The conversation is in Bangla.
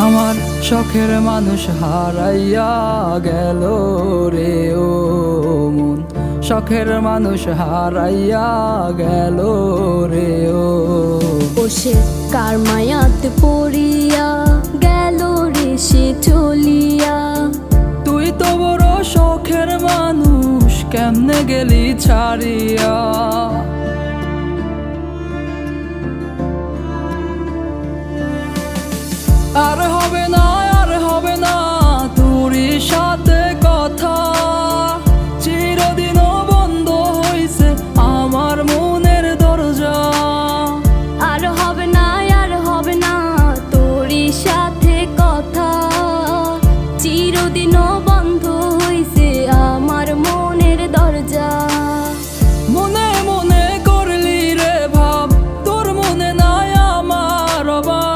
আমার শখের মানুষ হারাইয়া গেল রে ও মন, শখের মানুষ হারাইয়া গেল রে ও। সে কার মায়াতে পড়িয়া গেল রে সে চলিয়া। তুই তো বড় শখের মানুষ, কেমনে গেলি ছাড়িয়া। আর হবে না